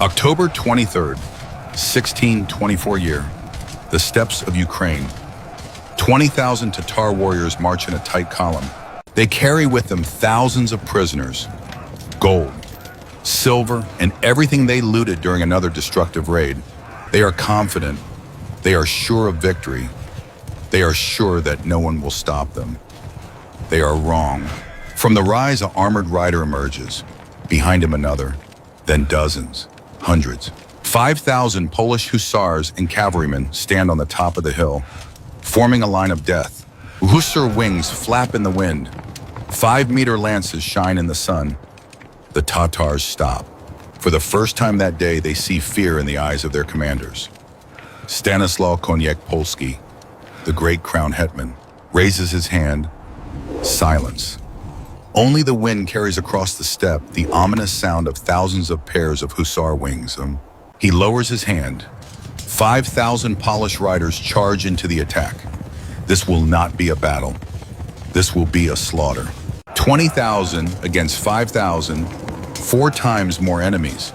October 23rd, 1624 year, the steppes of Ukraine. 20,000 Tatar warriors march in a tight column. They carry with them thousands of prisoners, gold, silver, and everything they looted during another destructive raid. They are confident. They are sure of victory. They are sure that no one will stop them. They are wrong. From the rise, an armored rider emerges. Behind him another, then dozens, hundreds. 5,000 Polish hussars and cavalrymen stand on the top of the hill, forming a line of death. Hussar wings flap in the wind. 5-meter lances shine in the sun. The Tatars stop. For the first time that day, they see fear in the eyes of their commanders. Stanislaw Koniec-Polski, the great crown hetman, raises his hand. Silence. Only the wind carries across the steppe the ominous sound of thousands of pairs of hussar wings. He lowers his hand. 5,000 Polish riders charge into the attack. This will not be a battle. This will be a slaughter. 20,000 against 5,000, 4 times more enemies.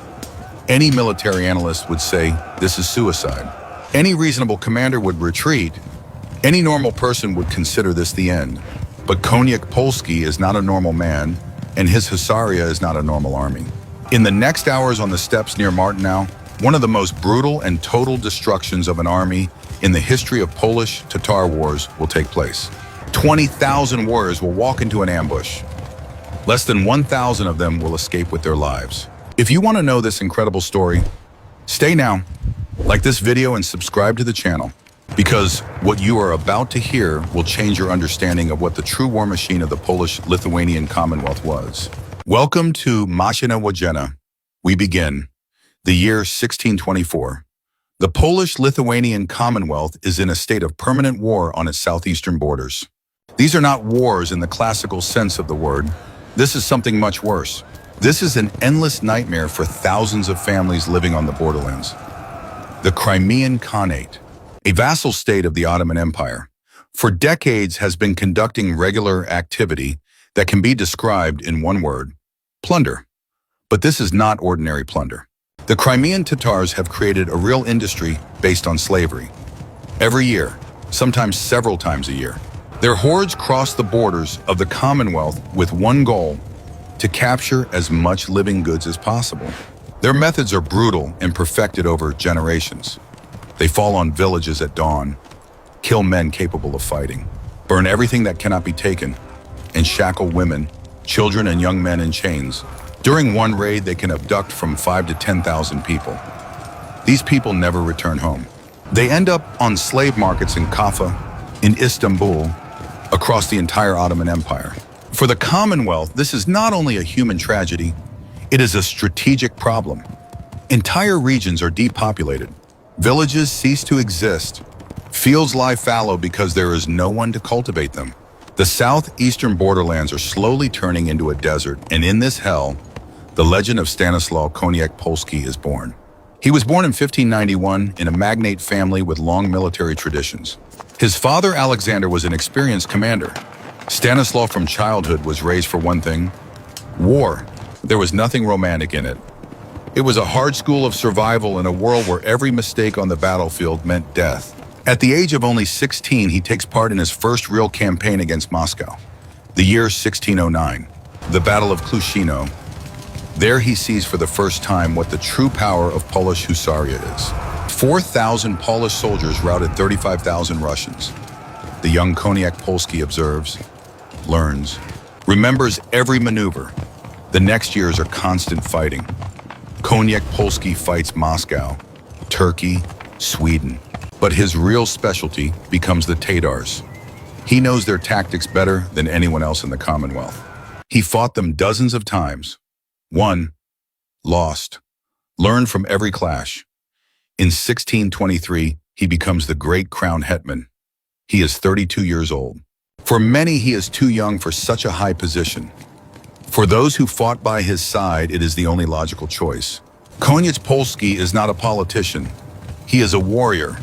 Any military analyst would say this is suicide. Any reasonable commander would retreat. Any normal person would consider this the end. But Koniec-Polski is not a normal man, and his Hussaria is not a normal army. In the next hours on the steppes near Martinau, one of the most brutal and total destructions of an army in the history of Polish-Tatar wars will take place. 20,000 warriors will walk into an ambush. Less than 1,000 of them will escape with their lives. If you want to know this incredible story, stay now, like this video and subscribe to the channel, because what you are about to hear will change your understanding of what the true war machine of the Polish-Lithuanian Commonwealth was. Welcome to Machina Wojenne. We begin. The year 1624. The Polish-Lithuanian Commonwealth is in a state of permanent war on its southeastern borders. These are not wars in the classical sense of the word. This is something much worse. This is an endless nightmare for thousands of families living on the borderlands. The Crimean Khanate, a vassal state of the Ottoman Empire, for decades has been conducting regular activity that can be described in one word: plunder. But this is not ordinary plunder. The Crimean Tatars have created a real industry based on slavery. Every year, sometimes several times a year, their hordes cross the borders of the Commonwealth with one goal: to capture as much living goods as possible. Their methods are brutal and perfected over generations. They fall on villages at dawn, kill men capable of fighting, burn everything that cannot be taken, and shackle women, children, and young men in chains. During one raid, they can abduct from 5,000 to 10,000 people. These people never return home. They end up on slave markets in Kaffa, in Istanbul, across the entire Ottoman Empire. For the Commonwealth, this is not only a human tragedy, it is a strategic problem. Entire regions are depopulated. Villages cease to exist. Fields lie fallow because there is no one to cultivate them. The southeastern borderlands are slowly turning into a desert, and in this hell, the legend of Stanislaw Koniec-Polski is born. He was born in 1591 in a magnate family with long military traditions. His father, Alexander, was an experienced commander. Stanislaw from childhood was raised for one thing: war. There was nothing romantic in it. It was a hard school of survival in a world where every mistake on the battlefield meant death. At the age of only 16, he takes part in his first real campaign against Moscow, the year 1609, the Battle of Klushino. There he sees for the first time what the true power of Polish Hussaria is. 4,000 Polish soldiers routed 35,000 Russians. The young Koniec-Polski observes, learns, remembers every maneuver. The next years are constant fighting. Koniec-Polski fights Moscow, Turkey, Sweden. But his real specialty becomes the Tatars. He knows their tactics better than anyone else in the Commonwealth. He fought them dozens of times. Won, lost, learned from every clash. In 1623, he becomes the great crown hetman. He is 32 years old. For many, he is too young for such a high position. For those who fought by his side, it is the only logical choice. Koniec-Polski is not a politician. He is a warrior.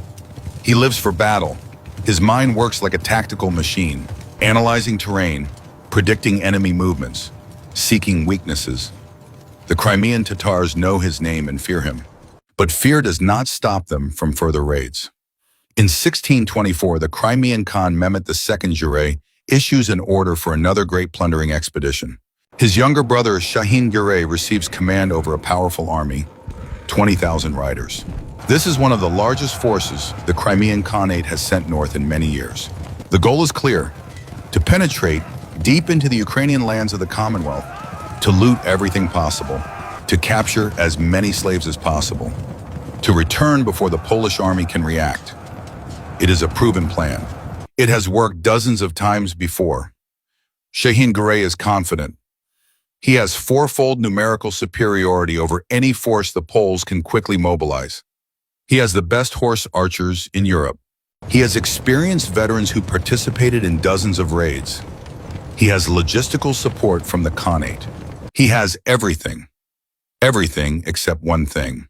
He lives for battle. His mind works like a tactical machine, analyzing terrain, predicting enemy movements, seeking weaknesses. The Crimean Tatars know his name and fear him. But fear does not stop them from further raids. In 1624, the Crimean Khan Mehmet II Giray issues an order for another great plundering expedition. His younger brother Shahin Giray receives command over a powerful army, 20,000 riders. This is one of the largest forces the Crimean Khanate has sent north in many years. The goal is clear: to penetrate deep into the Ukrainian lands of the Commonwealth, to loot everything possible, to capture as many slaves as possible, to return before the Polish army can react. It is a proven plan. It has worked dozens of times before. Shahin Giray is confident. He has fourfold numerical superiority over any force the Poles can quickly mobilize. He has the best horse archers in Europe. He has experienced veterans who participated in dozens of raids. He has logistical support from the Khanate. He has everything. Everything except one thing.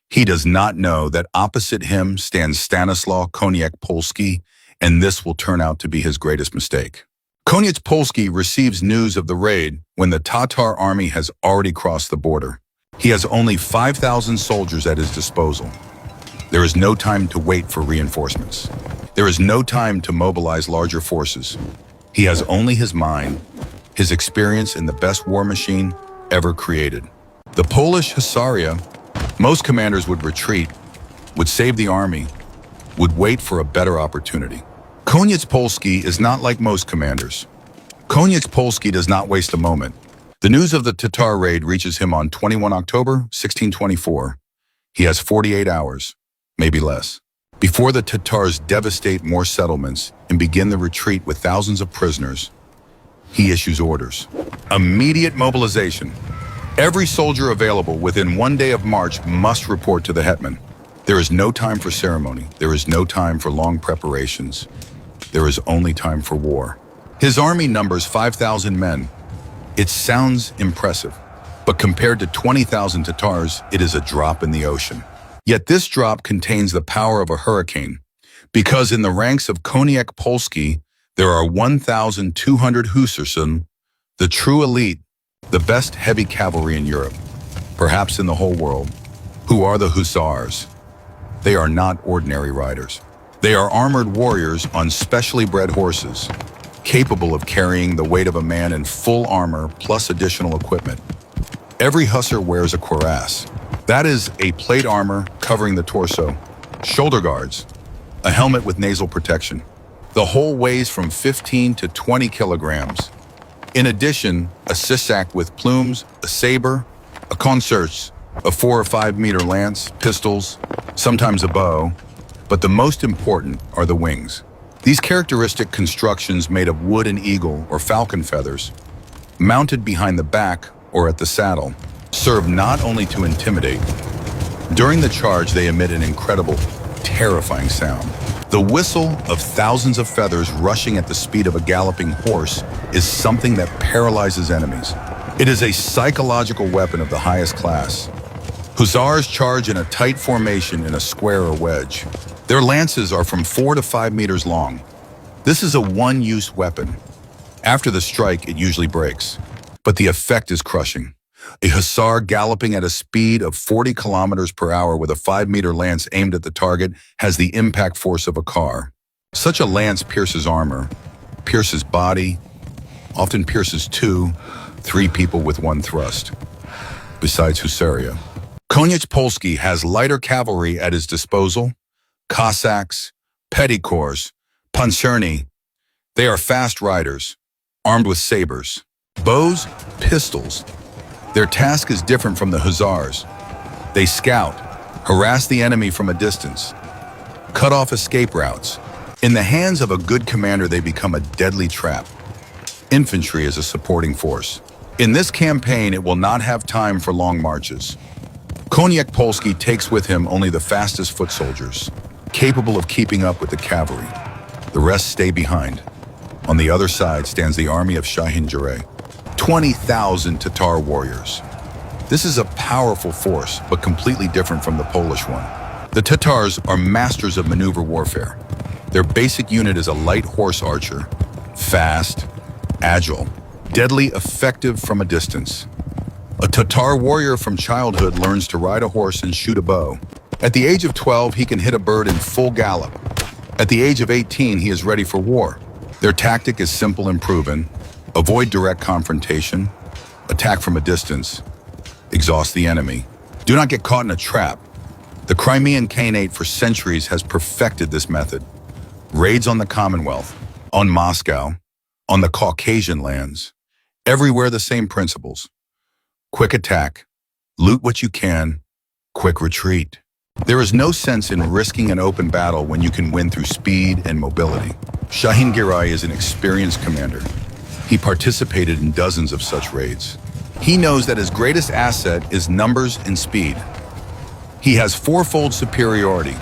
He does not know that opposite him stands Stanislaw Koniec-Polski, and this will turn out to be his greatest mistake. Koniec-Polski receives news of the raid when the Tatar army has already crossed the border. He has only 5,000 soldiers at his disposal. There is no time to wait for reinforcements. There is no time to mobilize larger forces. He has only his mind, his experience in the best war machine ever created. The Polish Husaria, most commanders would retreat, would save the army, would wait for a better opportunity. Koniec-Polski is not like most commanders. Koniec-Polski does not waste a moment. The news of the Tatar raid reaches him on 21 October 1624. He has 48 hours, maybe less, before the Tatars devastate more settlements and begin the retreat with thousands of prisoners. He issues orders. Immediate mobilization. Every soldier available within 1 day of march must report to the hetman. There is no time for ceremony. There is no time for long preparations. There is only time for war. His army numbers 5,000 men. It sounds impressive, but compared to 20,000 Tatars, it is a drop in the ocean. Yet this drop contains the power of a hurricane, because in the ranks of Koniec-Polski, there are 1,200 Husarsson, the true elite, the best heavy cavalry in Europe, perhaps in the whole world. Who are the Hussars? They are not ordinary riders. They are armored warriors on specially bred horses, capable of carrying the weight of a man in full armor plus additional equipment. Every hussar wears a cuirass. That is a plate armor covering the torso, shoulder guards, a helmet with nasal protection. The whole weighs from 15 to 20 kilograms. In addition, a sissak with plumes, a saber, a concerts, a 4 or 5 meter lance, pistols, sometimes a bow, but the most important are the wings. These characteristic constructions made of wood and eagle or falcon feathers, mounted behind the back or at the saddle, serve not only to intimidate. During the charge, they emit an incredible, terrifying sound. The whistle of thousands of feathers rushing at the speed of a galloping horse is something that paralyzes enemies. It is a psychological weapon of the highest class. Hussars charge in a tight formation in a square or wedge. Their lances are from 4 to 5 meters long. This is a one-use weapon. After the strike, it usually breaks, but the effect is crushing. A hussar galloping at a speed of 40 kilometers per hour with a 5-meter lance aimed at the target has the impact force of a car. Such a lance pierces armor, pierces body, often pierces 2, 3 people with one thrust. Besides Husaria, Koniec-Polski has lighter cavalry at his disposal, Cossacks, petty corps, pancerni. They are fast riders, armed with sabers, bows, pistols. Their task is different from the Hussars. They scout, harass the enemy from a distance, cut off escape routes. In the hands of a good commander, they become a deadly trap. Infantry is a supporting force. In this campaign, it will not have time for long marches. Koniec-Polski takes with him only the fastest foot soldiers, capable of keeping up with the cavalry. The rest stay behind. On the other side stands the army of Shahin Giray, 20,000 Tatar warriors. This is a powerful force, but completely different from the Polish one. The Tatars are masters of maneuver warfare. Their basic unit is a light horse archer, fast, agile, deadly effective from a distance. A Tatar warrior from childhood learns to ride a horse and shoot a bow. At the age of 12, he can hit a bird in full gallop. At the age of 18, he is ready for war. Their tactic is simple and proven. Avoid direct confrontation. Attack from a distance. Exhaust the enemy. Do not get caught in a trap. The Crimean Khanate for centuries has perfected this method. Raids on the Commonwealth, on Moscow, on the Caucasian lands. Everywhere the same principles. Quick attack. Loot what you can. Quick retreat. There is no sense in risking an open battle when you can win through speed and mobility. Shahin Giray is an experienced commander. He participated in dozens of such raids. He knows that his greatest asset is numbers and speed. He has fourfold superiority.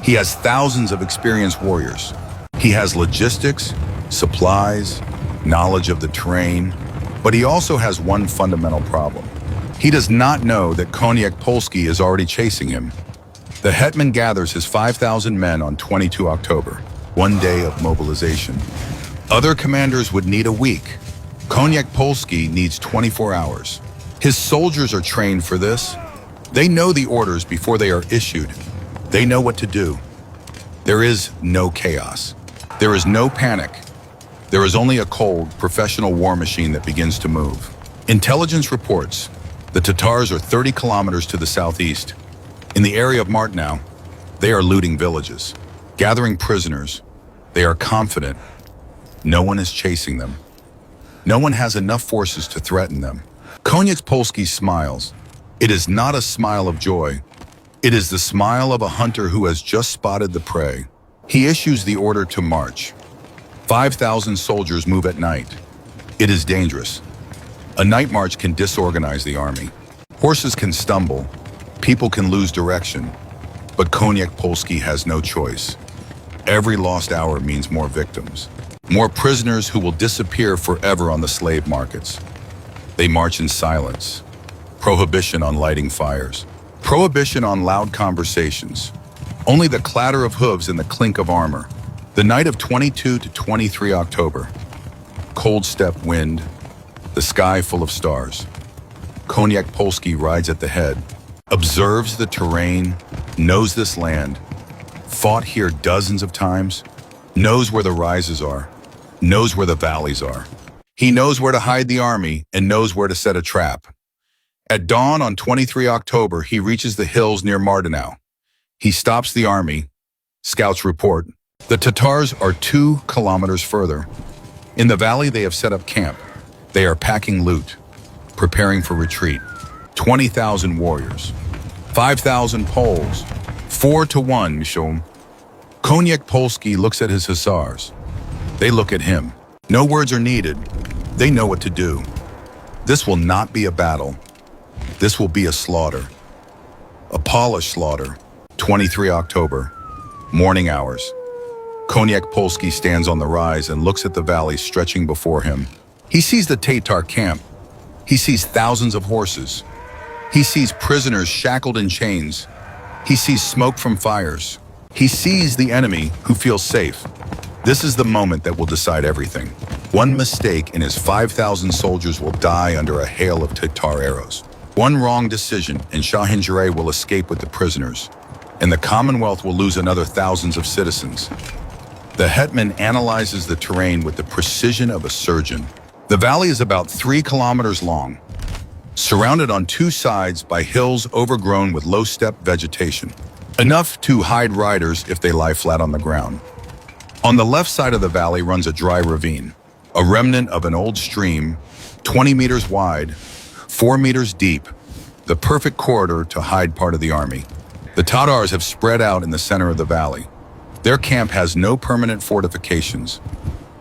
He has thousands of experienced warriors. He has logistics, supplies, knowledge of the terrain, but he also has one fundamental problem. He does not know that Koniec Polski is already chasing him. The hetman gathers his 5,000 men on 22 October, one day of mobilization. Other commanders would need a week. Koniec Polski needs 24 hours. His soldiers are trained for this. They know the orders before they are issued. They know what to do. There is no chaos. There is no panic. There is only a cold, professional war machine that begins to move. Intelligence reports the Tatars are 30 kilometers to the southeast. In the area of Martinow, they are looting villages, gathering prisoners. They are confident. No one is chasing them. No one has enough forces to threaten them. Koniec Polski smiles. It is not a smile of joy. It is the smile of a hunter who has just spotted the prey. He issues the order to march. 5,000 soldiers move at night. It is dangerous. A night march can disorganize the army. Horses can stumble. People can lose direction. But Koniec Polski has no choice. Every lost hour means more victims. More prisoners who will disappear forever on the slave markets. They march in silence. Prohibition on lighting fires. Prohibition on loud conversations. Only the clatter of hooves and the clink of armor. The night of 22 to 23 October. Cold steppe wind. The sky full of stars. Koniec Polski rides at the head. Observes the terrain. Knows this land. Fought here dozens of times. Knows where the rises are. Knows where the valleys are. He knows where to hide the army and knows where to set a trap. At dawn on 23 October, he reaches the hills near Martinow. He stops the army. Scouts report. The Tatars are 2 kilometers further. In the valley, they have set up camp. They are packing loot, preparing for retreat. 20,000 warriors, 5,000 Poles, 4 to 1, Michel. Koniec Polski looks at his hussars. They look at him. No words are needed. They know what to do. This will not be a battle. This will be a slaughter. A polished slaughter. 23 October, morning hours. Koniec Polski stands on the rise and looks at the valley stretching before him. He sees the Tatar camp. He sees thousands of horses. He sees prisoners shackled in chains. He sees smoke from fires. He sees the enemy who feels safe. This is the moment that will decide everything. One mistake and his 5,000 soldiers will die under a hail of Tatar arrows. One wrong decision and Shahin Giray will escape with the prisoners, and the Commonwealth will lose another thousands of citizens. The hetman analyzes the terrain with the precision of a surgeon. The valley is about 3 kilometers long, surrounded on 2 sides by hills overgrown with low steppe vegetation, enough to hide riders if they lie flat on the ground. On the left side of the valley runs a dry ravine, a remnant of an old stream, 20 meters wide, 4 meters deep, the perfect corridor to hide part of the army. The Tatars have spread out in the center of the valley. Their camp has no permanent fortifications.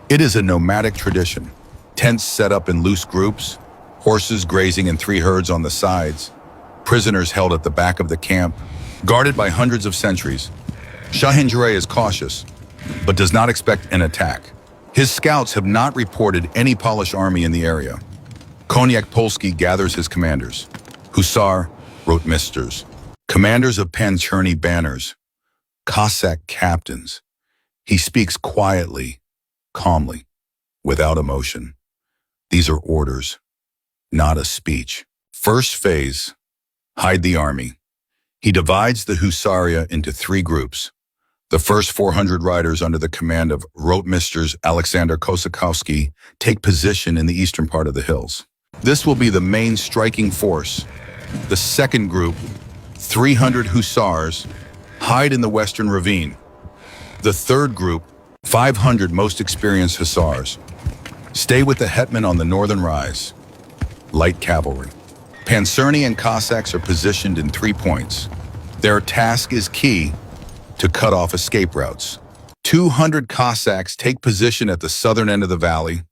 It is a nomadic tradition. Tents set up in loose groups, horses grazing in 3 herds on the sides, prisoners held at the back of the camp, guarded by hundreds of sentries. Shahin Giray is cautious, but does not expect an attack. His scouts have not reported any Polish army in the area. Koniec Polski gathers his commanders. Hussar, rotmisters, commanders of pancerny banners, Cossack captains. He speaks quietly, calmly, without emotion. These are orders, not a speech. First phase, hide the army. He divides the Husaria into three groups. The first 400 riders under the command of Rotmisters Alexander Kosakowski take position in the eastern part of the hills. This will be the main striking force. The second group, 300 Hussars, hide in the western ravine. The third group, 500 most experienced Hussars, stay with the hetman on the northern rise. Light cavalry. Pancerni and Cossacks are positioned in 3 points. Their task is key to cut off escape routes. 200 Cossacks take position at the southern end of the valley.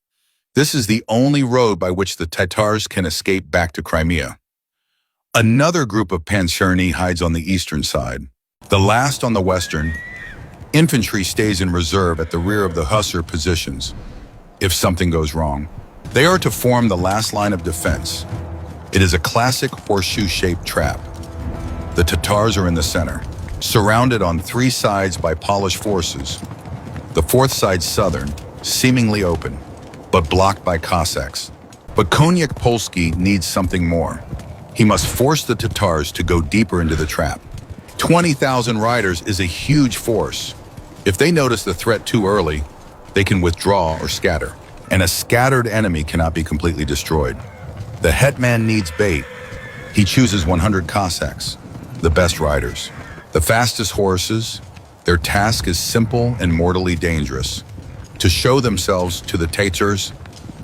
This is the only road by which the Tatars can escape back to Crimea. Another group of Pancerni hides on the eastern side. The last on the western, infantry stays in reserve at the rear of the Hussar positions. If something goes wrong, they are to form the last line of defense. It is a classic horseshoe-shaped trap. The Tatars are in the center, surrounded on 3 sides by Polish forces. The fourth side southern, seemingly open, but blocked by Cossacks. But Koniec Polski needs something more. He must force the Tatars to go deeper into the trap. 20,000 riders is a huge force. If they notice the threat too early, they can withdraw or scatter. And a scattered enemy cannot be completely destroyed. The hetman needs bait. He chooses 100 Cossacks, the best riders, the fastest horses. Their task is simple and mortally dangerous: to show themselves to the Tatars,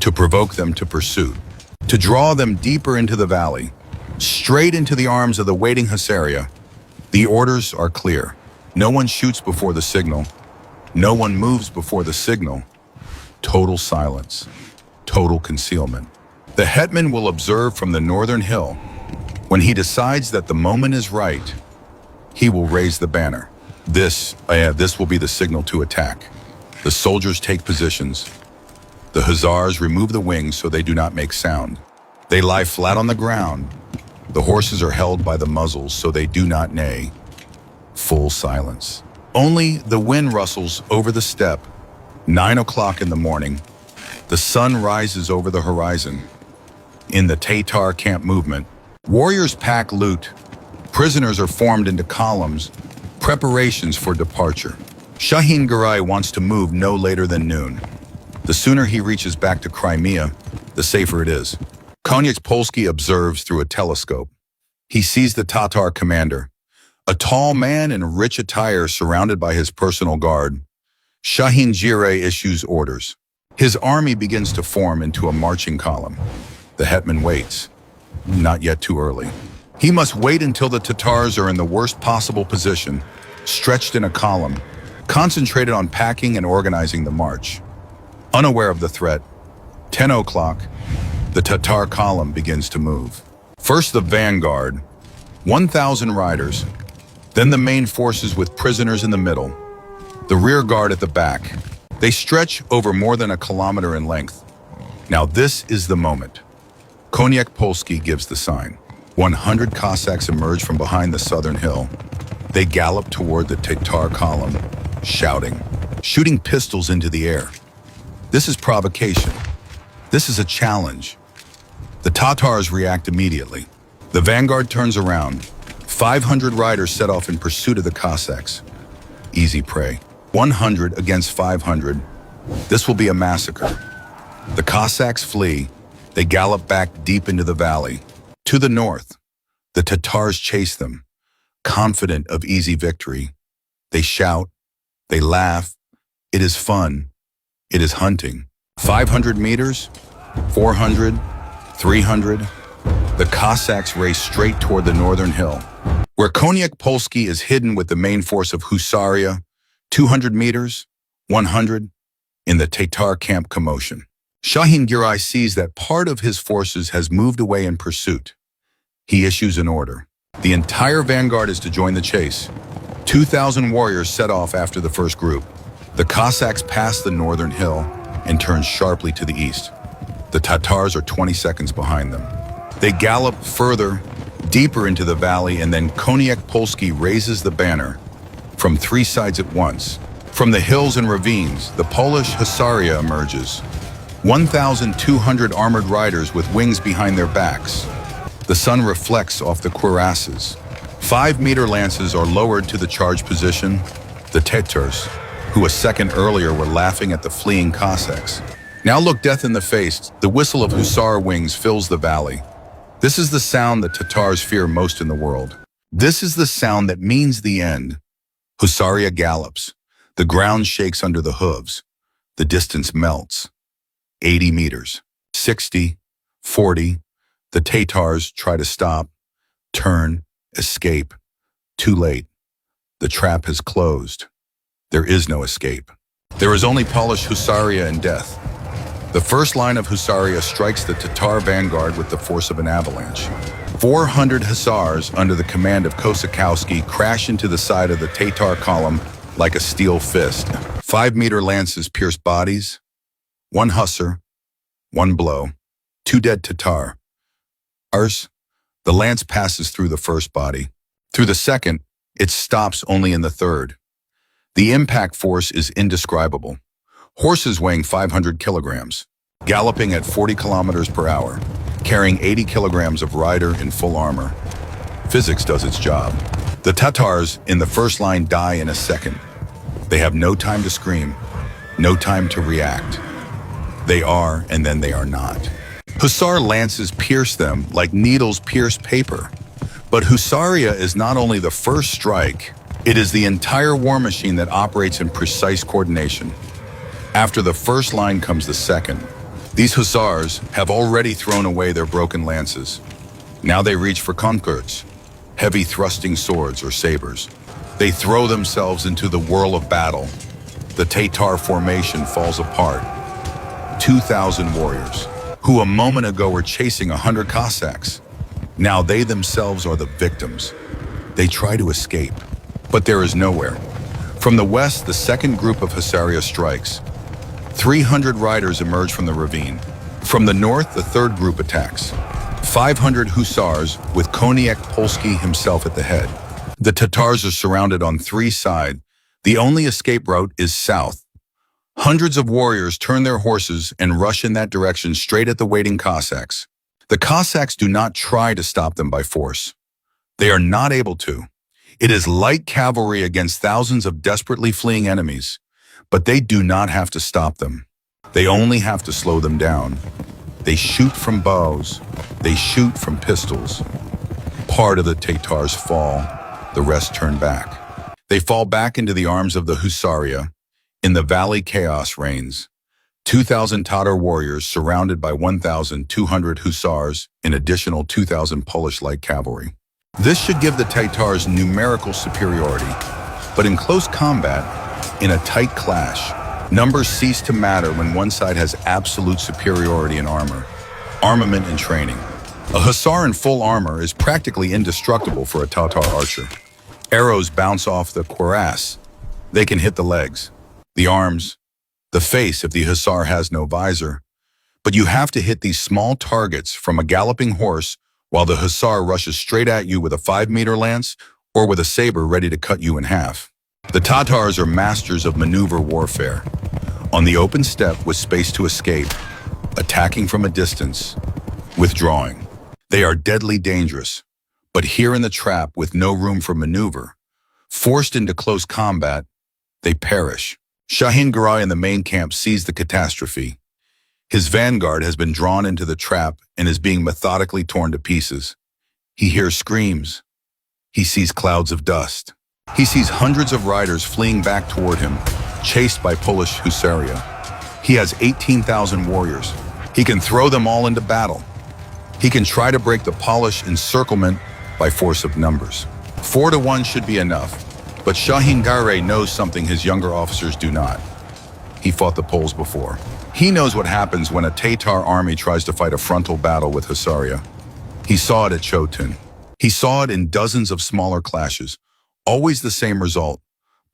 to provoke them to pursuit, to draw them deeper into the valley, straight into the arms of the waiting Husaria. The orders are clear. No one shoots before the signal. No one moves before the signal. Total silence, total concealment. The hetman will observe from the northern hill. When he decides that the moment is right, he will raise the banner. This will be the signal to attack. The soldiers take positions. The Hussars remove the wings so they do not make sound. They lie flat on the ground. The horses are held by the muzzles so they do not neigh. Full silence. Only the wind rustles over the steppe. 9 o'clock in the morning. The sun rises over the horizon. In the Tatar camp movement, warriors pack loot. Prisoners are formed into columns. Preparations for departure. Shahin Garai wants to move no later than noon. The sooner he reaches back to Crimea, the safer it is. Koniec Polski observes through a telescope. He sees the Tatar commander, a tall man in rich attire surrounded by his personal guard. Shahin Giray issues orders. His army begins to form into a marching column. The hetman waits. Not yet too early. He must wait until the Tatars are in the worst possible position, stretched in a column, concentrated on packing and organizing the march. Unaware of the threat, 10 o'clock, the Tatar column begins to move. First the vanguard, 1,000 riders, then the main forces with prisoners in the middle, the rear guard at the back. They stretch over more than 1 kilometer in length. Now this is the moment. Koniec Polski gives the sign. 100 Cossacks emerge from behind the southern hill. They gallop toward the Tatar column, shouting, shooting pistols into the air. This is provocation. This is a challenge. The Tatars react immediately. The vanguard turns around. 500 riders set off in pursuit of the Cossacks. Easy prey. 100 against 500. This will be a massacre. The Cossacks flee. They gallop back deep into the valley. To the north, the Tatars chase them, confident of easy victory. They shout. They laugh. It is fun. It is hunting. 500 meters, 400, 300. The Cossacks race straight toward the northern hill, where Koniec Polski is hidden with the main force of Husaria. 200 meters, 100, in the Tatar camp commotion. Shahin Giray sees that part of his forces has moved away in pursuit. He issues an order. The entire vanguard is to join the chase. 2,000 warriors set off after the first group. The Cossacks pass the northern hill and turn sharply to the east. The Tatars are 20 seconds behind them. They gallop further, deeper into the valley, and then Koniec Polski raises the banner from 3 sides at once. From the hills and ravines, the Polish Husaria emerges. 1,200 armored riders with wings behind their backs. The sun reflects off the cuirasses. 5-meter lances are lowered to the charge position. The Tatars, who a second earlier were laughing at the fleeing Cossacks, now look death in the face. The whistle of hussar wings fills the valley. This is the sound that Tatars fear most in the world. This is the sound that means the end. Hussaria gallops. The ground shakes under the hooves. The distance melts. 80 meters. 60. 40. The Tatars try to stop, turn, escape. Too late. The trap has closed. There is no escape. There is only Polish hussaria and death. The first line of hussaria strikes the Tatar vanguard with the force of an avalanche. 400 hussars under the command of Kosakowski crash into the side of the Tatar column like a steel fist. 5-meter lances pierce bodies. 1 hussar, 1 blow, 2 dead Tatar. The lance passes through the first body. Through the second, it stops only in the third. The impact force is indescribable. Horses weighing 500 kilograms, galloping at 40 kilometers per hour, carrying 80 kilograms of rider in full armor. Physics does its job. The Tatars in the first line die in a second. They have no time to scream, no time to react. They are, and then they are not. Hussar lances pierce them like needles pierce paper. But hussaria is not only the first strike, it is the entire war machine that operates in precise coordination. After the first line comes the second. These hussars have already thrown away their broken lances. Now they reach for konkurts, heavy thrusting swords or sabers. They throw themselves into the whirl of battle. The Tatar formation falls apart. 2,000 warriors, who a moment ago were chasing 100 Cossacks. Now they themselves are the victims. They try to escape, but there is nowhere. From the west, the second group of hussaria strikes. 300 riders emerge from the ravine. From the north, the third group attacks. 500 hussars with Koniak Polski himself at the head. The Tatars are surrounded on 3 sides. The only escape route is south. Hundreds of warriors turn their horses and rush in that direction straight at the waiting Cossacks. The Cossacks do not try to stop them by force. They are not able to. It is light cavalry against thousands of desperately fleeing enemies. But they do not have to stop them. They only have to slow them down. They shoot from bows. They shoot from pistols. Part of the Tatars fall. The rest turn back. They fall back into the arms of the hussaria. In the valley, chaos reigns. 2,000 Tatar warriors surrounded by 1,200 hussars, an additional 2,000 Polish light cavalry. This should give the Tatars numerical superiority. But in close combat, in a tight clash, numbers cease to matter when one side has absolute superiority in armor, armament, and training. A hussar in full armor is practically indestructible for a Tatar archer. Arrows bounce off the cuirass. They can hit the legs, the arms, the face if the hussar has no visor. But you have to hit these small targets from a galloping horse while the hussar rushes straight at you with a 5-meter lance or with a saber ready to cut you in half. The Tatars are masters of maneuver warfare. On the open steppe with space to escape, attacking from a distance, withdrawing. They are deadly dangerous, but here in the trap with no room for maneuver, forced into close combat, they perish. Shahin Garay in the main camp sees the catastrophe. His vanguard has been drawn into the trap and is being methodically torn to pieces. He hears screams. He sees clouds of dust. He sees hundreds of riders fleeing back toward him, chased by Polish hussaria. He has 18,000 warriors. He can throw them all into battle. He can try to break the Polish encirclement by force of numbers. 4-1 should be enough, but Shahin Garay knows something his younger officers do not. He fought the Poles before. He knows what happens when a Tatar army tries to fight a frontal battle with hussaria. He saw it at Chotyn. He saw it in dozens of smaller clashes. Always the same result.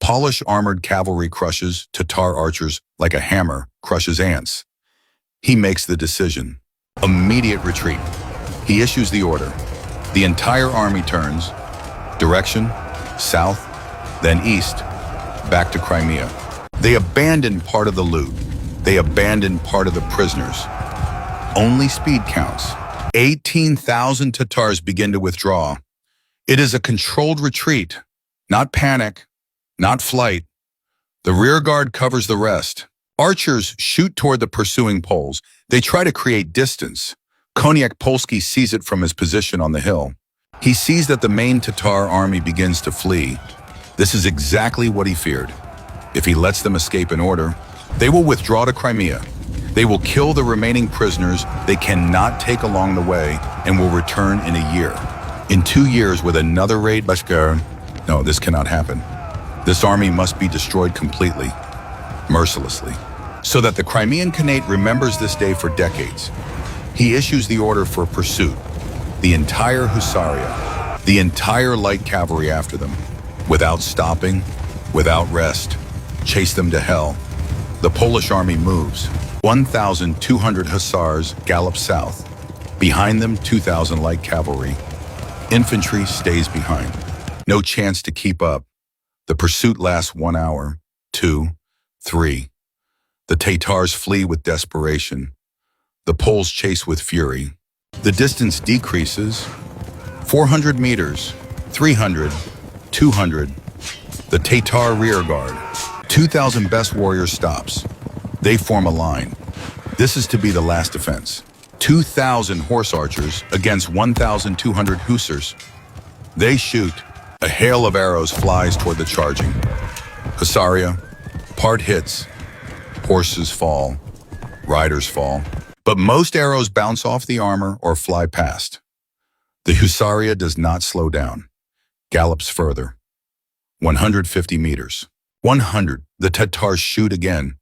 Polish armored cavalry crushes Tatar archers like a hammer crushes ants. He makes the decision. Immediate retreat. He issues the order. The entire army turns. Direction, south, then east, back to Crimea. They abandon part of the loot. They abandon part of the prisoners. Only speed counts. 18,000 Tatars begin to withdraw. It is a controlled retreat, not panic, not flight. The rear guard covers the rest. Archers shoot toward the pursuing Poles. They try to create distance. Koniak Polski sees it from his position on the hill. He sees that the main Tatar army begins to flee. This is exactly what he feared. If he lets them escape in order, they will withdraw to Crimea. They will kill the remaining prisoners they cannot take along the way and will return in a year. In 2 years with another raid, no, this cannot happen. This army must be destroyed completely, mercilessly, so that the Crimean Khanate remembers this day for decades. He issues the order for pursuit, the entire Husaria, the entire light cavalry after them, without stopping, without rest, chase them to hell. The Polish army moves. 1,200 Hussars gallop south. Behind them, 2,000 light cavalry. Infantry stays behind. No chance to keep up. The pursuit lasts 1 hour, 2, 3. The Tatars flee with desperation. The Poles chase with fury. The distance decreases. 400 meters, 300, 200. The Tatar rear guard. 2,000 best warriors stops. They form a line. This is to be the last defense. 2,000 horse archers against 1,200 hussars. They shoot. A hail of arrows flies toward the charging. Husaria, part hits. Horses fall. Riders fall. But most arrows bounce off the armor or fly past. The Husaria does not slow down. Gallops further. 150 meters. 100. The Tatars shoot again.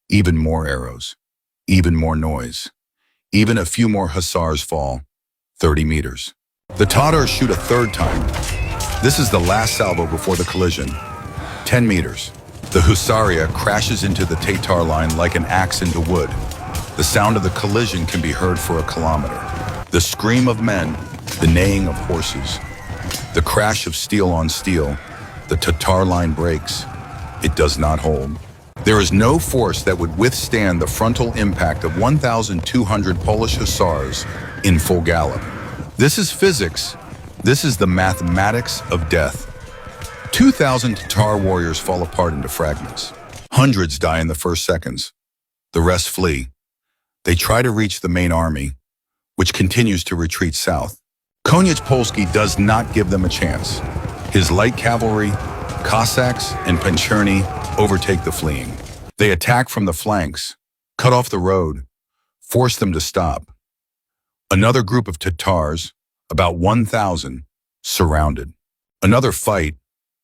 Even more arrows. Even more noise. Even a few more hussars fall. 30 meters. The Tatars shoot a third time. This is the last salvo before the collision. 10 meters. The Husaria crashes into the Tatar line like an axe into wood. The sound of the collision can be heard for a kilometer. The scream of men, the neighing of horses, the crash of steel on steel. The Tatar line breaks. It does not hold. There is no force that would withstand the frontal impact of 1,200 Polish hussars in full gallop. This is physics. This is the mathematics of death. 2,000 Tatar warriors fall apart into fragments. Hundreds die in the first seconds. The rest flee. They try to reach the main army, which continues to retreat south. Koniak Polski does not give them a chance. His light cavalry, Cossacks, and Pancherny overtake the fleeing. They attack from the flanks, cut off the road, force them to stop. Another group of Tatars, about 1,000, surrounded. Another fight,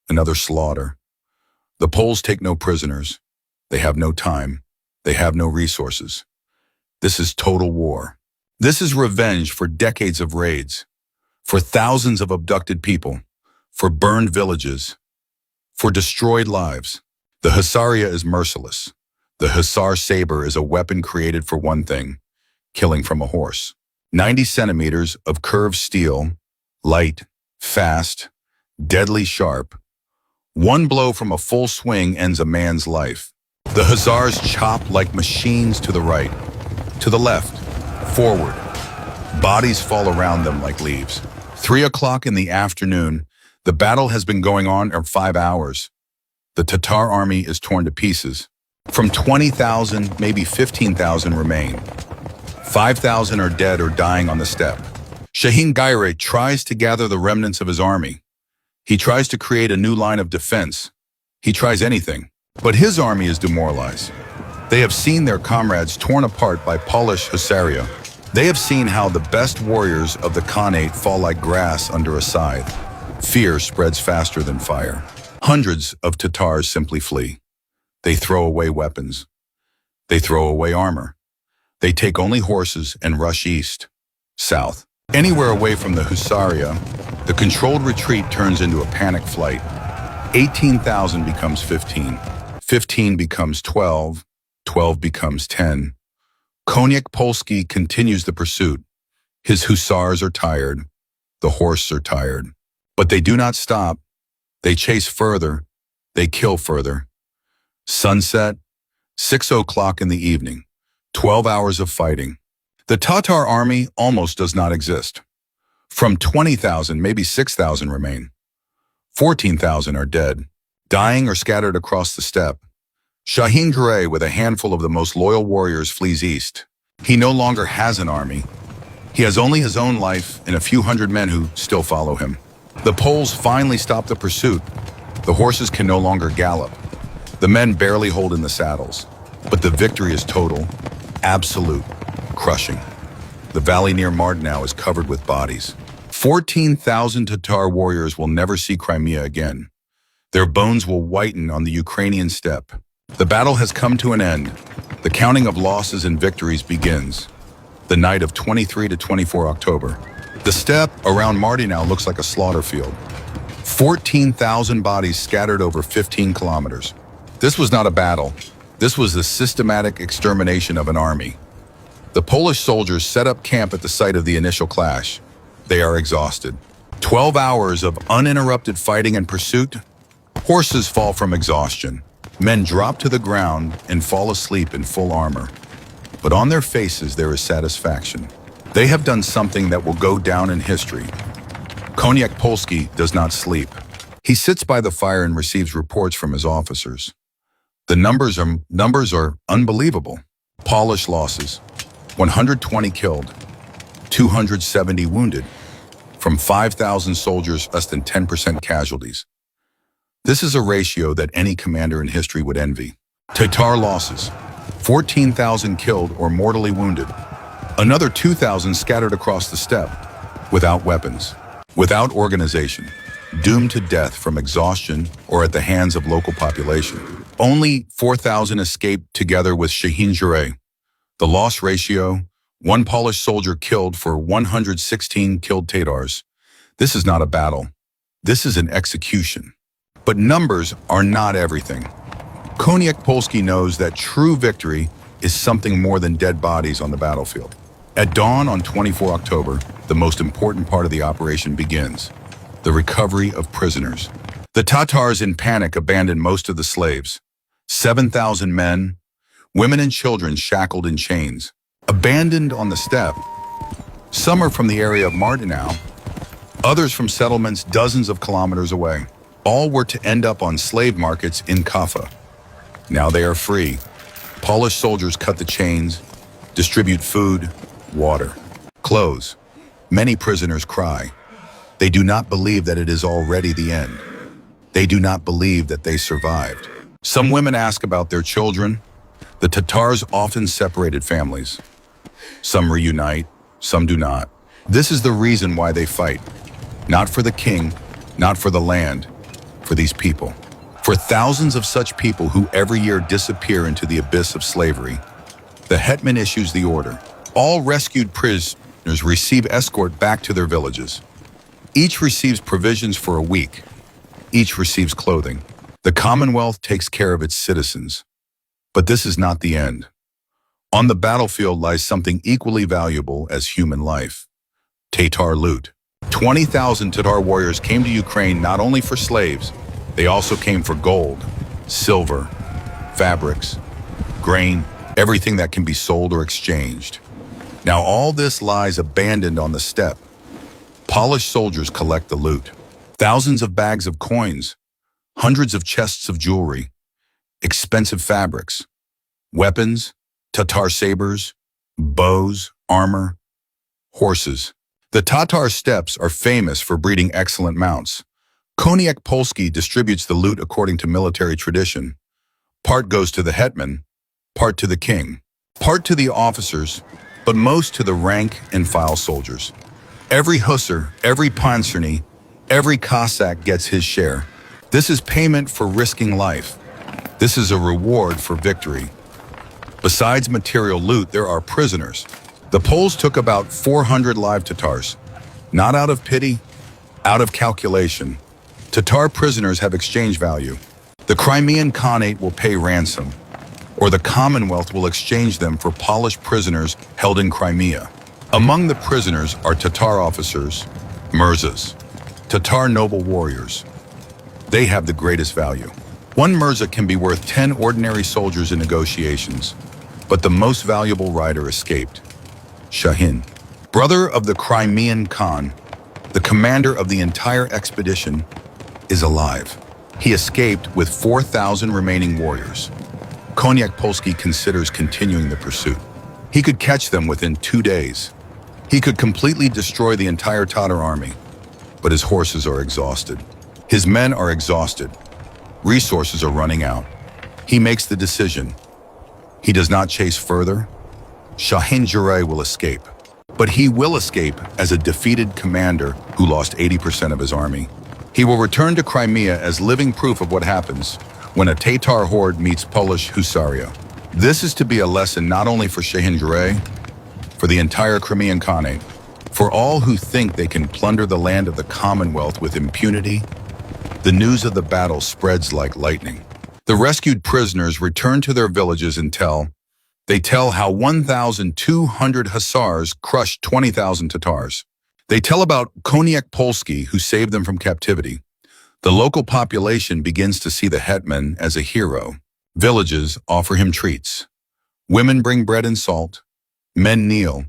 another slaughter. The Poles take no prisoners. They have no time. They have no resources. This is total war. This is revenge for decades of raids, for thousands of abducted people, for burned villages, for destroyed lives. The Husaria is merciless. The Hussar saber is a weapon created for one thing, killing from a horse. 90 centimeters of curved steel, light, fast, deadly sharp. One blow from a full swing ends a man's life. The Hussars chop like machines to the right, to the left, forward. Bodies fall around them like leaves. 3 o'clock in the afternoon, the battle has been going on for 5 hours. The Tatar army is torn to pieces. From 20,000, maybe 15,000 remain. 5,000 are dead or dying on the steppe. Shahin Gaire tries to gather the remnants of his army. He tries to create a new line of defense. He tries anything. But his army is demoralized. They have seen their comrades torn apart by Polish Husaria. They have seen how the best warriors of the Khanate fall like grass under a scythe. Fear spreads faster than fire. Hundreds of Tatars simply flee. They throw away weapons. They throw away armor. They take only horses and rush east, south. Anywhere away from the Husaria, the controlled retreat turns into a panic flight. 18,000 becomes 15. 15 becomes 12. 12 becomes 10. Koniak Polski continues the pursuit. His hussars are tired. The horses are tired. But they do not stop. They chase further. They kill further. Sunset, 6 o'clock in the evening. 12 hours of fighting. The Tatar army almost does not exist. From 20,000, maybe 6,000 remain. 14,000 are dead, dying or scattered across the steppe. Shahin Jure, with a handful of the most loyal warriors, flees east. He no longer has an army. He has only his own life and a few hundred men who still follow him. The Poles finally stop the pursuit. The horses can no longer gallop. The men barely hold in the saddles. But the victory is total, absolute, crushing. The valley near Martinau is covered with bodies. 14,000 Tatar warriors will never see Crimea again. Their bones will whiten on the Ukrainian steppe. The battle has come to an end. The counting of losses and victories begins. The night of 23 to 24 October. The steppe around Martinau looks like a slaughter field. 14,000 bodies scattered over 15 kilometers. This was not a battle. This was the systematic extermination of an army. The Polish soldiers set up camp at the site of the initial clash. They are exhausted. 12 hours of uninterrupted fighting and pursuit. Horses fall from exhaustion. Men drop to the ground and fall asleep in full armor. But on their faces there is satisfaction. They have done something that will go down in history. Koniak Polski does not sleep. He sits by the fire and receives reports from his officers. The numbers are unbelievable. Polish losses: 120 killed, 270 wounded. From 5,000 soldiers, less than 10% casualties. This is a ratio that any commander in history would envy. Tatar losses: 14,000 killed or mortally wounded. Another 2,000 scattered across the steppe, without weapons, without organization, doomed to death from exhaustion or at the hands of local population. Only 4,000 escaped together with Shahin Jure. The loss ratio: 1 Polish soldier killed for 116 killed Tatars. This is not a battle. This is an execution. But numbers are not everything. Koniak Polski knows that true victory is something more than dead bodies on the battlefield. At dawn on 24 October, the most important part of the operation begins: the recovery of prisoners. The Tatars in panic abandon most of the slaves. 7,000 men, women and children shackled in chains, abandoned on the steppe. Some are from the area of Martinau, others from settlements dozens of kilometers away. All were to end up on slave markets in Kaffa. Now they are free. Polish soldiers cut the chains, distribute food, water, clothes. Many prisoners cry. They do not believe that it is already the end. They do not believe that they survived. Some women ask about their children. The Tatars often separated families. Some reunite, some do not. This is the reason why they fight. Not for the king, not for the land, for these people. For thousands of such people who every year disappear into the abyss of slavery. The hetman issues the order. All rescued prisoners receive escort back to their villages. Each receives provisions for a week. Each receives clothing. The Commonwealth takes care of its citizens. But this is not the end. On the battlefield lies something equally valuable as human life: Tatar loot. 20,000 Tatar warriors came to Ukraine not only for slaves, they also came for gold, silver, fabrics, grain, everything that can be sold or exchanged. Now all this lies abandoned on the steppe. Polish soldiers collect the loot. Thousands of bags of coins, hundreds of chests of jewelry, expensive fabrics, weapons, Tatar sabers, bows, armor, horses. The Tatar steppes are famous for breeding excellent mounts. Koniak Polski distributes the loot according to military tradition. Part goes to the hetman, part to the king, part to the officers, but most to the rank and file soldiers. Every hussar, every panzerny, every Cossack gets his share. This is payment for risking life. This is a reward for victory. Besides material loot, there are prisoners. The Poles took about 400 live Tatars. Not out of pity, out of calculation. Tatar prisoners have exchange value. The Crimean Khanate will pay ransom, or the Commonwealth will exchange them for Polish prisoners held in Crimea. Among the prisoners are Tatar officers, Murzas, Tatar noble warriors. They have the greatest value. One Murza can be worth 10 ordinary soldiers in negotiations, but the most valuable rider escaped. Shahin, brother of the Crimean Khan, the commander of the entire expedition, is alive. He escaped with 4,000 remaining warriors. Konyak Polski considers continuing the pursuit. He could catch them within 2 days. He could completely destroy the entire Tatar army, but his horses are exhausted. His men are exhausted. Resources are running out. He makes the decision. He does not chase further. Shahin Jurey will escape, but he will escape as a defeated commander who lost 80% of his army. He will return to Crimea as living proof of what happens when a Tatar horde meets Polish husaria. This is to be a lesson not only for Shahin Jurey, for the entire Crimean Khanate, for all who think they can plunder the land of the Commonwealth with impunity. The news of the battle spreads like lightning. The rescued prisoners return to their villages and tell how 1,200 hussars crushed 20,000 Tatars. They tell about Konyak Polski, who saved them from captivity. The local population begins to see the hetman as a hero. Villages offer him treats. Women bring bread and salt. Men kneel.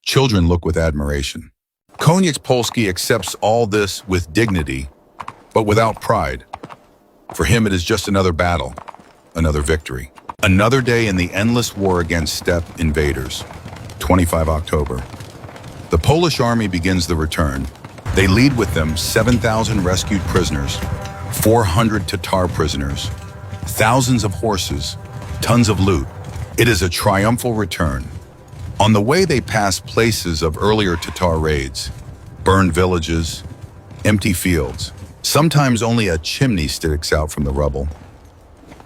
Children look with admiration. Konyak Polski accepts all this with dignity, but without pride. For him, it is just another battle, another victory. Another day in the endless war against steppe invaders. 25 October. The Polish army begins the return. They lead with them 7,000 rescued prisoners, 400 Tatar prisoners, thousands of horses, tons of loot. It is a triumphal return. On the way, they pass places of earlier Tatar raids, burned villages, empty fields. Sometimes only a chimney sticks out from the rubble.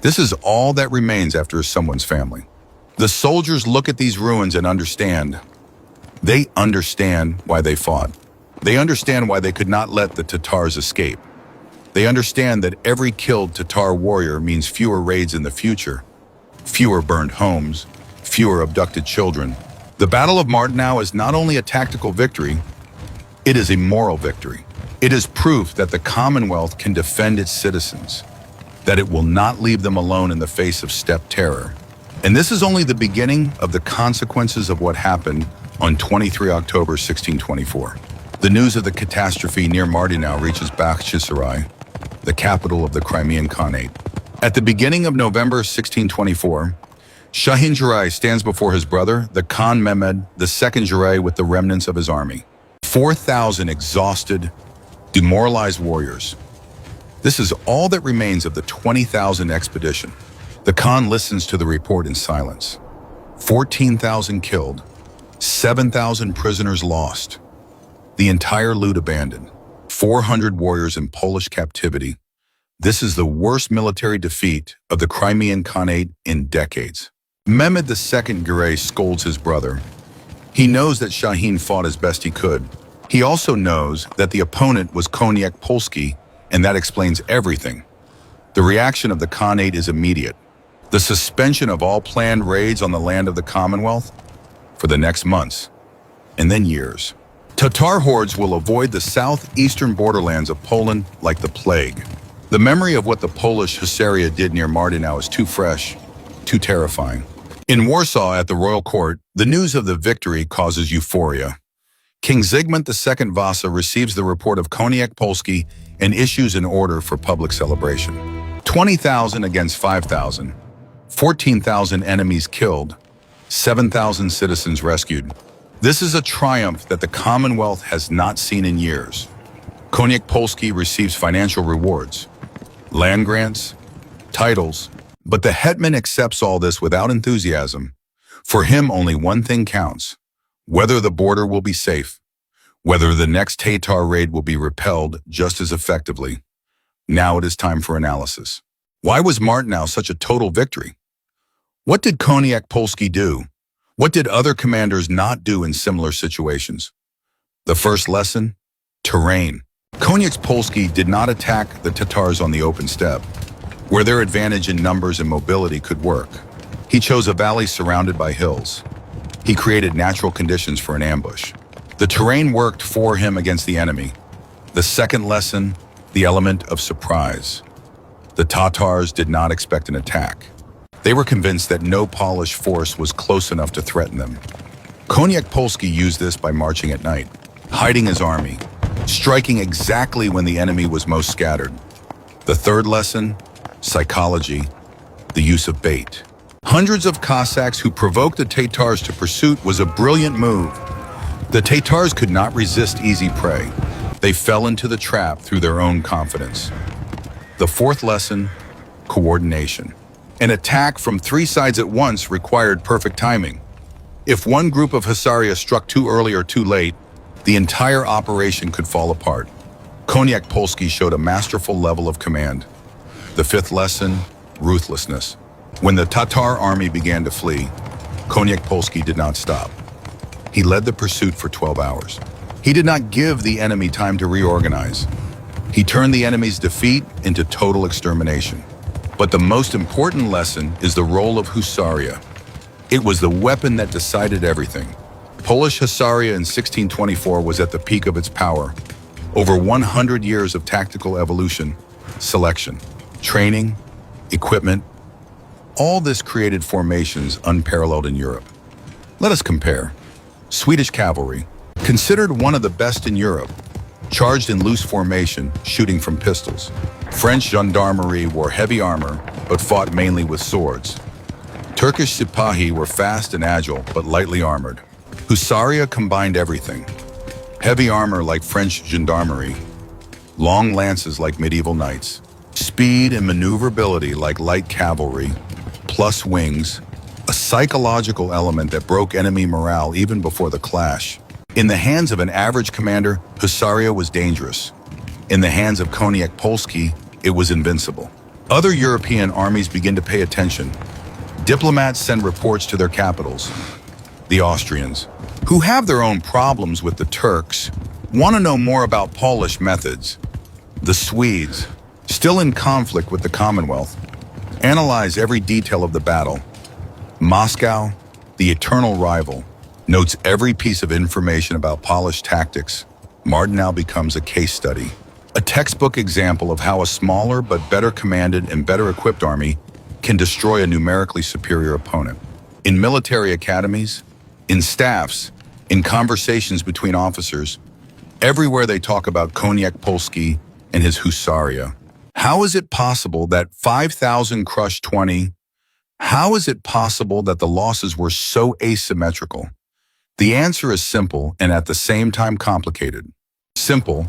This is all that remains after someone's family. The soldiers look at these ruins and understand. They understand why they fought. They understand why they could not let the Tatars escape. They understand that every killed Tatar warrior means fewer raids in the future, fewer burned homes, fewer abducted children. The Battle of Martinau is not only a tactical victory, it is a moral victory. It is proof that the Commonwealth can defend its citizens, that it will not leave them alone in the face of steppe terror. And this is only the beginning of the consequences of what happened on 23 October 1624. The news of the catastrophe near Martinau reaches Bakhchisarai, the capital of the Crimean Khanate. At the beginning of November 1624, Shahin Jurey stands before his brother, the Khan Mehmed II Jurey, with the remnants of his army. 4,000 exhausted, demoralized warriors. This is all that remains of the 20,000 expedition. The Khan listens to the report in silence. 14,000 killed, 7,000 prisoners lost, the entire loot abandoned, 400 warriors in Polish captivity. This is the worst military defeat of the Crimean Khanate in decades. Mehmed II Jurey scolds his brother. He knows that Shahin fought as best he could. He also knows that the opponent was Konyak Polski, and that explains everything. The reaction of the Khanate is immediate. The suspension of all planned raids on the land of the Commonwealth for the next months, and then years. Tatar hordes will avoid the southeastern borderlands of Poland like the plague. The memory of what the Polish husaria did near Martinau is too fresh, too terrifying. In Warsaw at the royal court, the news of the victory causes euphoria. King Zygmunt II Vasa receives the report of Konyak Polski and issues an order for public celebration. 20,000 against 5,000, 14,000 enemies killed, 7,000 citizens rescued. This is a triumph that the Commonwealth has not seen in years. Konyak Polski receives financial rewards, land grants, titles, but the hetman accepts all this without enthusiasm. For him, only one thing counts: whether the border will be safe, whether the next Tatar raid will be repelled just as effectively. Now it is time for analysis. Why was Martinau such a total victory? What did Konyak Polski do? What did other commanders not do in similar situations? The first lesson: terrain. Konyak Polski did not attack the Tatars on the open steppe, where their advantage in numbers and mobility could work. He chose a valley surrounded by hills. He created natural conditions for an ambush. The terrain worked for him against the enemy. The second lesson: the element of surprise. The Tatars did not expect an attack. They were convinced that no Polish force was close enough to threaten them. Koniak Polski used this by marching at night, hiding his army, striking exactly when the enemy was most scattered. The third lesson, psychology, the use of bait. Hundreds of Cossacks who provoked the Tatars to pursuit was a brilliant move. The Tatars could not resist easy prey. They fell into the trap through their own confidence. The fourth lesson, coordination. An attack from three sides at once required perfect timing. If one group of Husaria struck too early or too late, the entire operation could fall apart. Koniak Polski showed a masterful level of command. The fifth lesson, ruthlessness. When the Tatar army began to flee, Koniak Polski did not stop. He led the pursuit for 12 hours. He did not give the enemy time to reorganize. He turned the enemy's defeat into total extermination. But the most important lesson is the role of Husaria. It was the weapon that decided everything. Polish Husaria in 1624 was at the peak of its power. Over 100 years of tactical evolution, selection, training, equipment, all this created formations unparalleled in Europe. Let us compare. Swedish cavalry, considered one of the best in Europe, charged in loose formation, shooting from pistols. French gendarmerie wore heavy armor, but fought mainly with swords. Turkish Sipahi were fast and agile, but lightly armored. Husaria combined everything. Heavy armor like French gendarmerie, long lances like medieval knights, speed and maneuverability like light cavalry, plus wings, a psychological element that broke enemy morale even before the clash. In the hands of an average commander, Husaria was dangerous. In the hands of Koniak Polski, it was invincible. Other European armies begin to pay attention. Diplomats send reports to their capitals. The Austrians, who have their own problems with the Turks, want to know more about Polish methods. The Swedes, still in conflict with the Commonwealth, analyze every detail of the battle. Moscow, the eternal rival, notes every piece of information about Polish tactics. Mardenau becomes a case study, a textbook example of how a smaller but better commanded and better equipped army can destroy a numerically superior opponent. In military academies, in staffs, in conversations between officers, everywhere they talk about Koniak Polski and his Husaria. How is it possible that 5,000 crushed 20? How is it possible that the losses were so asymmetrical? The answer is simple and at the same time complicated. Simple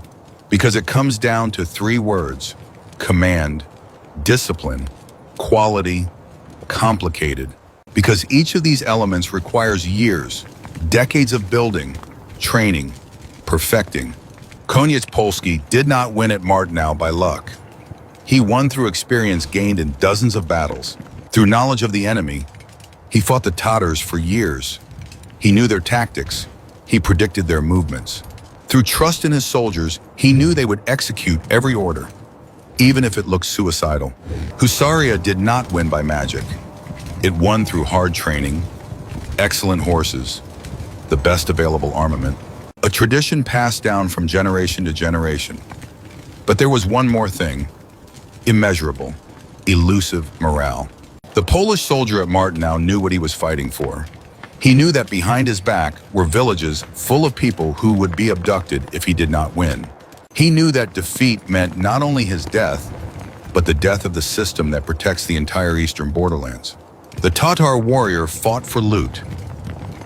because it comes down to three words: command, discipline, quality. Complicated because each of these elements requires years, decades of building, training, perfecting. Koniak Polski did not win at Mardenau by luck. He won through experience gained in dozens of battles. Through knowledge of the enemy, he fought the Tatars for years. He knew their tactics. He predicted their movements. Through trust in his soldiers, he knew they would execute every order, even if it looked suicidal. Husaria did not win by magic. It won through hard training, excellent horses, the best available armament, a tradition passed down from generation to generation. But there was one more thing: immeasurable, elusive morale. The Polish soldier at Mardenau knew what he was fighting for. He knew that behind his back were villages full of people who would be abducted if he did not win. He knew that defeat meant not only his death, but the death of the system that protects the entire eastern borderlands. The Tatar warrior fought for loot.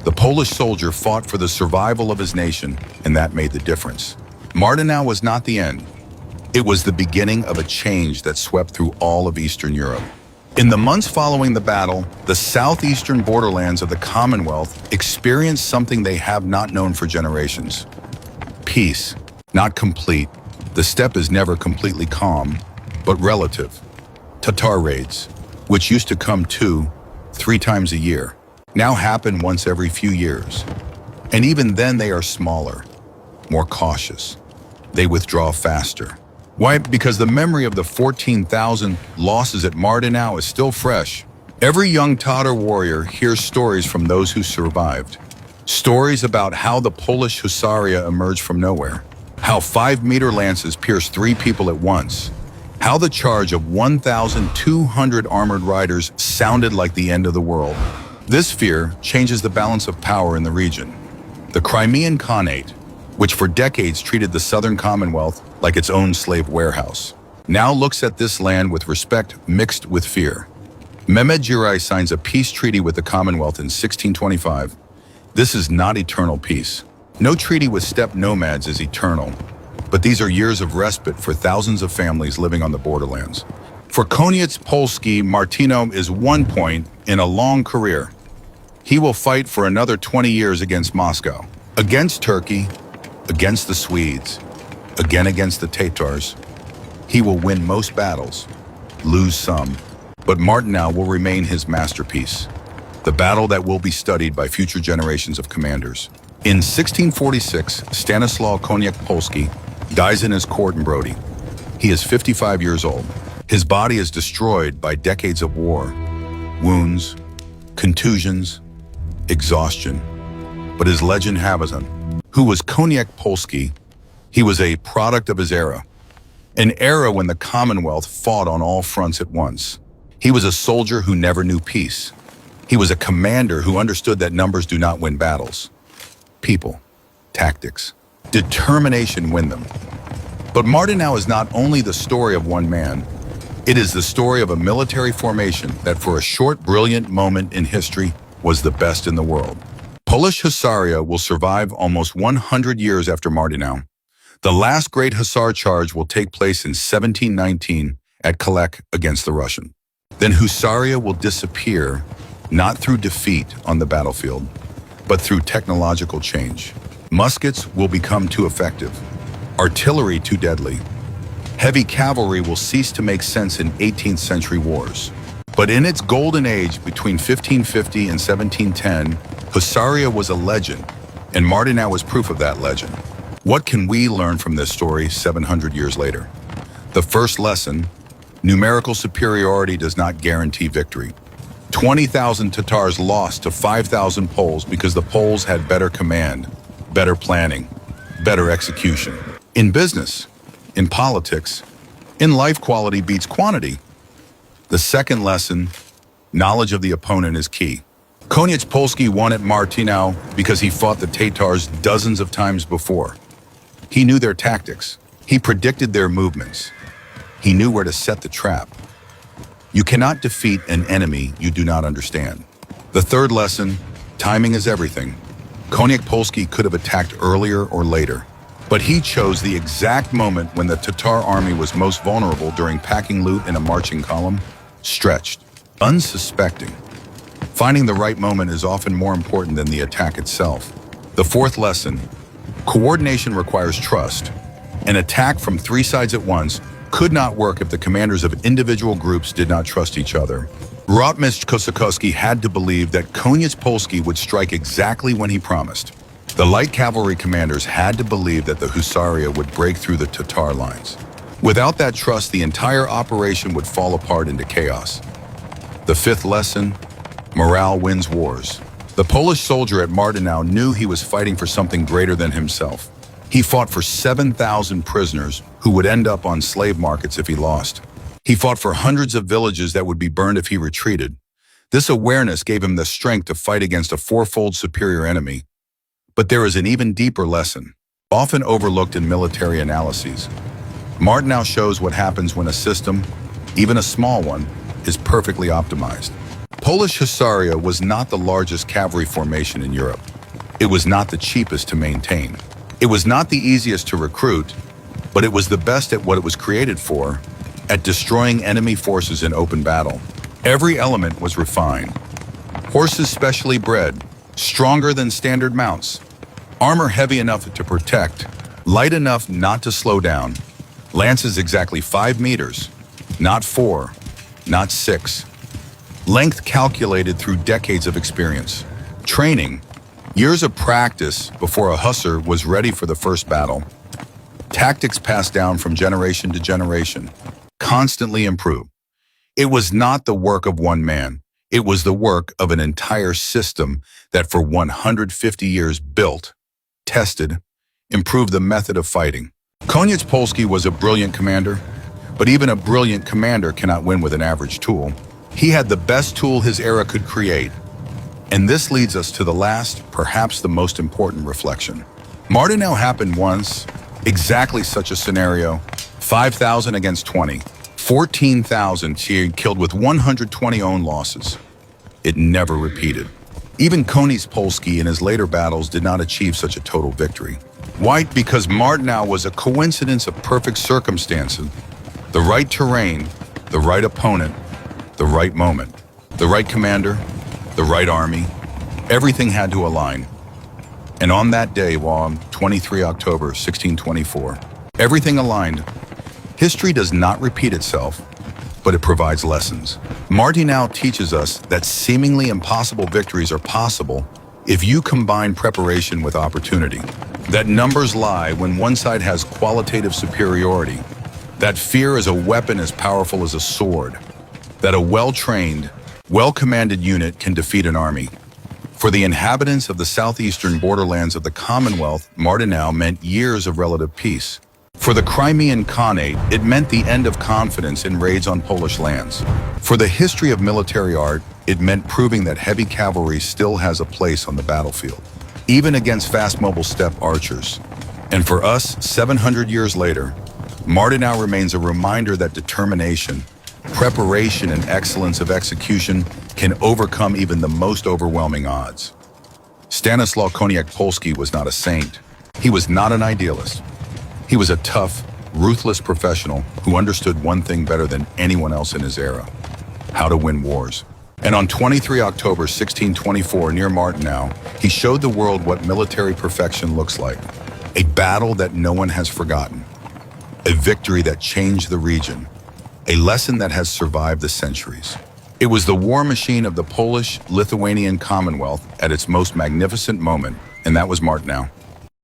The Polish soldier fought for the survival of his nation, and that made the difference. Mardenau was not the end. It was the beginning of a change that swept through all of Eastern Europe. In the months following the battle, the southeastern borderlands of the Commonwealth experienced something they have not known for generations: peace. Not complete. The steppe is never completely calm, but relative. Tatar raids, which used to come 2-3 times a year, now happen once every few years. And even then they are smaller, more cautious. They withdraw faster. Why? Because the memory of the 14,000 losses at Mardenau is still fresh. Every young Tatar warrior hears stories from those who survived. Stories about how the Polish Husaria emerged from nowhere. How 5-meter lances pierced 3 people at once. How the charge of 1,200 armored riders sounded like the end of the world. This fear changes the balance of power in the region. The Crimean Khanate, which for decades treated the Southern Commonwealth like its own slave warehouse, now looks at this land with respect mixed with fear. Mehmed Giray signs a peace treaty with the Commonwealth in 1625. This is not eternal peace. No treaty with steppe nomads is eternal, but these are years of respite for thousands of families living on the borderlands. For Koniec Polski, Martino is one point in a long career. He will fight for another 20 years against Moscow, against Turkey, against the Swedes, again against the Tatars. He will win most battles, lose some, but Martino will remain his masterpiece, the battle that will be studied by future generations of commanders. In 1646, Stanislaw Koniec Polski dies in his court in Brody. He is 55 years old. His body is destroyed by decades of war, wounds, contusions, exhaustion. But his legend has him. Who was Koniec Polski? He was a product of his era, an era when the Commonwealth fought on all fronts at once. He was a soldier who never knew peace. He was a commander who understood that numbers do not win battles. People, tactics, determination win them. But Martino is not only the story of one man, it is the story of a military formation that for a short, brilliant moment in history was the best in the world. Polish Husaria will survive almost 100 years after Martino. The last great Hussar charge will take place in 1719 at Kalek against the Russian. Then Husaria will disappear, not through defeat on the battlefield, but through technological change. Muskets will become too effective, artillery too deadly. Heavy cavalry will cease to make sense in 18th century wars. But in its golden age between 1550 and 1710, Husaria was a legend, and Martino was proof of that legend. What can we learn from this story 700 years later? The first lesson: numerical superiority does not guarantee victory. 20,000 Tatars lost to 5,000 Poles because the Poles had better command, better planning, better execution. In business, in politics, in life, quality beats quantity. The second lesson: knowledge of the opponent is key. Koniec Polski won at Martino because he fought the Tatars dozens of times before. He knew their tactics. He predicted their movements. He knew where to set the trap. You cannot defeat an enemy you do not understand. The third lesson: timing is everything. Koniec Polski could have attacked earlier or later, but he chose the exact moment when the Tatar army was most vulnerable during packing loot in a marching column, stretched, unsuspecting. Finding the right moment is often more important than the attack itself. The fourth lesson: coordination requires trust. An attack from three sides at once could not work if the commanders of individual groups did not trust each other. Rotmistrz Kosakowski had to believe that Koniec Polski would strike exactly when he promised. The light cavalry commanders had to believe that the Husaria would break through the Tatar lines. Without that trust, the entire operation would fall apart into chaos. The fifth lesson: morale wins wars. The Polish soldier at Martino knew he was fighting for something greater than himself. He fought for 7,000 prisoners who would end up on slave markets if he lost. He fought for hundreds of villages that would be burned if he retreated. This awareness gave him the strength to fight against a fourfold superior enemy. But there is an even deeper lesson, often overlooked in military analyses. Martino shows what happens when a system, even a small one, is perfectly optimized. Polish Husaria was not the largest cavalry formation in Europe. It was not the cheapest to maintain. It was not the easiest to recruit, but it was the best at what it was created for, at destroying enemy forces in open battle. Every element was refined. Horses specially bred, stronger than standard mounts. Armor heavy enough to protect, light enough not to slow down. Lances exactly 5 meters, not 4, not 6. Length calculated through decades of experience. Training, years of practice before a hussar was ready for the first battle. Tactics passed down from generation to generation, constantly improved. It was not the work of one man. It was the work of an entire system that for 150 years built, tested, improved the method of fighting. Koniec Polski was a brilliant commander, but even a brilliant commander cannot win with an average tool. He had the best tool his era could create: And this leads us to the last, perhaps the most important reflection. Martinel happened once, exactly such a scenario, 5,000 against 20, 14,000 killed with 120 own losses. It never repeated. Even Koniec Polski in his later battles did not achieve such a total victory. Why? Because Martinel was a coincidence of perfect circumstances, the right terrain, the right opponent, the right moment, the right commander, the right army. Everything had to align. And on that day, on 23 October 1624, everything aligned. History does not repeat itself, but it provides lessons. Martinel teaches us that seemingly impossible victories are possible if you combine preparation with opportunity. That numbers lie when one side has qualitative superiority. That fear is a weapon as powerful as a sword. That a well-trained, well-commanded unit can defeat an army. For the inhabitants of the southeastern borderlands of the Commonwealth, Martinel meant years of relative peace. For the Crimean Khanate, it meant the end of confidence in raids on Polish lands. For the history of military art, it meant proving that heavy cavalry still has a place on the battlefield, even against fast mobile steppe archers. And for us, 700 years later, Martinel remains a reminder that determination, preparation, and excellence of execution can overcome even the most overwhelming odds. Stanislaw Koniec Polski was not a saint. He was not an idealist. He was a tough, ruthless professional who understood one thing better than anyone else in his era: how to win wars. And on 23 October 1624, near Martinel, he showed the world what military perfection looks like. A battle that no one has forgotten. A victory that changed the region. A lesson that has survived the centuries. It was the war machine of the Polish-Lithuanian Commonwealth at its most magnificent moment, and that was Martinel.